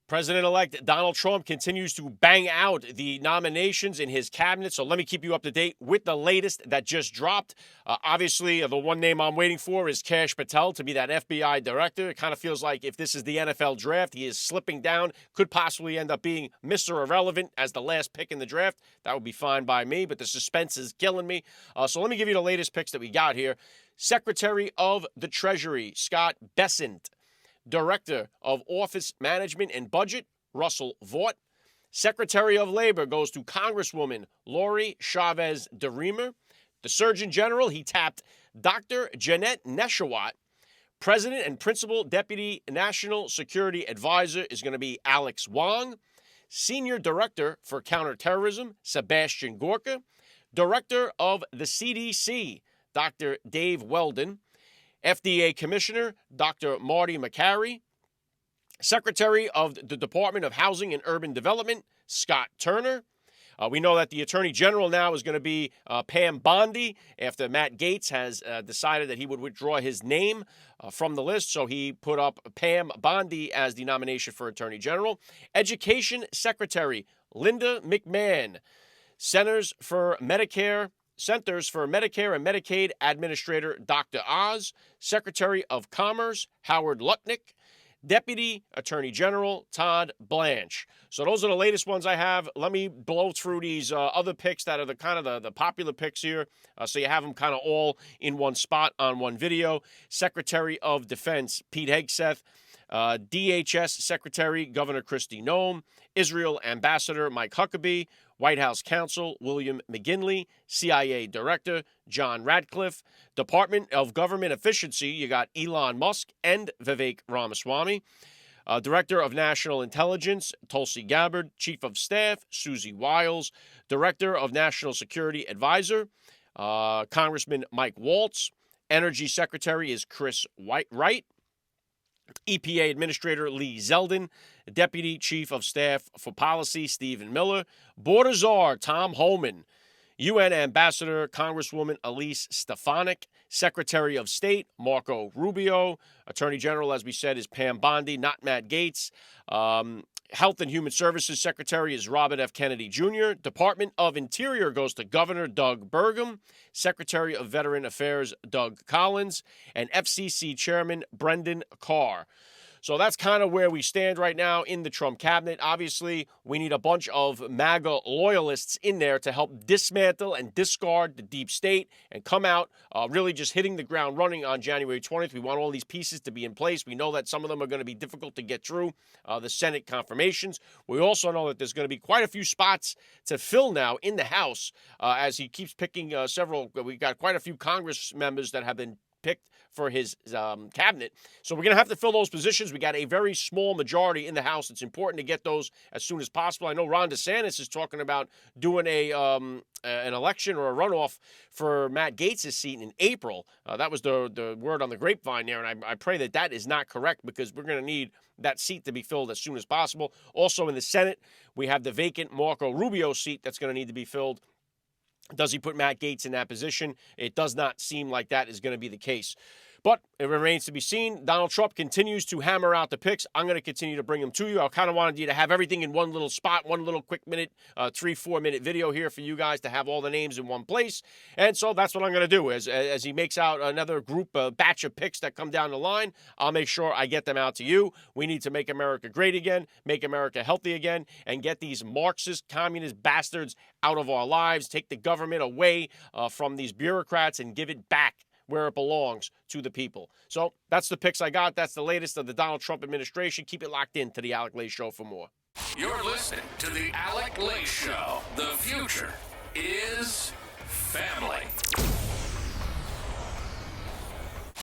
President-elect Donald Trump continues to bang out the nominations in his cabinet. So let me keep you up to date with the latest that just dropped. Obviously, the one name I'm waiting for is Kash Patel to be that FBI director. It kind of feels like if this is the NFL draft, he is slipping down, could possibly end up being Mr. Irrelevant as the last pick in the draft. That would be fine by me, but the suspense is killing me. So let me give you the latest picks that we got here. Secretary of the Treasury, Scott Bessent. Director of Office Management and Budget, Russell Vought. Secretary of Labor goes to Congresswoman Lori Chavez DeRemer. The Surgeon General, he tapped Dr. Jeanette Neshawat. President and Principal Deputy National Security Advisor is going to be Alex Wong. Senior Director for Counterterrorism, Sebastian Gorka. Director of the CDC, Dr. Dave Weldon. FDA Commissioner, Dr. Marty McCary. Secretary of the Department of Housing and Urban Development, Scott Turner. We know that the Attorney General now is going to be Pam Bondi after Matt Gaetz has decided that he would withdraw his name from the list. So he put up Pam Bondi as the nomination for Attorney General. Education Secretary, Linda McMahon. Centers for Medicare and Medicaid Administrator Dr. Oz, Secretary of Commerce Howard Lutnick, Deputy Attorney General Todd Blanche. So those are the latest ones I have. Let me blow through these other picks that are the popular picks here, so you have them kind of all in one spot on one video. Secretary of Defense Pete Hegseth, DHS Secretary Governor Kristi Noem, Israel Ambassador Mike Huckabee, White House Counsel William McGinley, CIA Director John Radcliffe, Department of Government Efficiency, you got Elon Musk and Vivek Ramaswamy, Director of National Intelligence Tulsi Gabbard, Chief of Staff Susie Wiles, Director of National Security Advisor Congressman Mike Waltz, Energy Secretary is Chris Wright, EPA Administrator Lee Zeldin, Deputy Chief of Staff for Policy Stephen Miller, Border Czar Tom Homan, UN Ambassador Congresswoman Elise Stefanik, Secretary of State Marco Rubio, Attorney General, as we said, is Pam Bondi, not Matt Gaetz. Health and Human Services Secretary is Robert F. Kennedy Jr. Department of Interior goes to Governor Doug Burgum, Secretary of Veteran Affairs Doug Collins, and FCC Chairman Brendan Carr. So that's kind of where we stand right now in the Trump cabinet. Obviously, we need a bunch of MAGA loyalists in there to help dismantle and discard the deep state and come out really just hitting the ground running on January 20th. We want all these pieces to be in place. We know that some of them are going to be difficult to get through the Senate confirmations. We also know that there's going to be quite a few spots to fill now in the House as he keeps picking several. We got quite a few Congress members that have been picked for his cabinet. So we're going to have to fill those positions. We got a very small majority in the House. It's important to get those as soon as possible. I know Ron DeSantis is talking about doing an election or a runoff for Matt Gaetz' seat in April. That was the word on the grapevine there, and I pray that that is not correct because we're going to need that seat to be filled as soon as possible. Also in the Senate, we have the vacant Marco Rubio seat that's going to need to be filled. Does he put Matt Gaetz in that position? It does not seem like that is going to be the case. But it remains to be seen. Donald Trump continues to hammer out the picks. I'm going to continue to bring them to you. I kind of wanted you to have everything in one little spot, one little quick minute, 3-4 minute video here for you guys to have all the names in one place. And so that's what I'm going to do. As he makes out another group, batch of picks that come down the line, I'll make sure I get them out to you. We need to make America great again, make America healthy again, and get these Marxist, communist bastards out of our lives, take the government away from these bureaucrats and give it back where it belongs to the people. So that's the picks I got. That's the latest of the Donald Trump administration. Keep it locked in to the Alec Lace Show for more. You're listening to the Alec Lace Show. The future is family.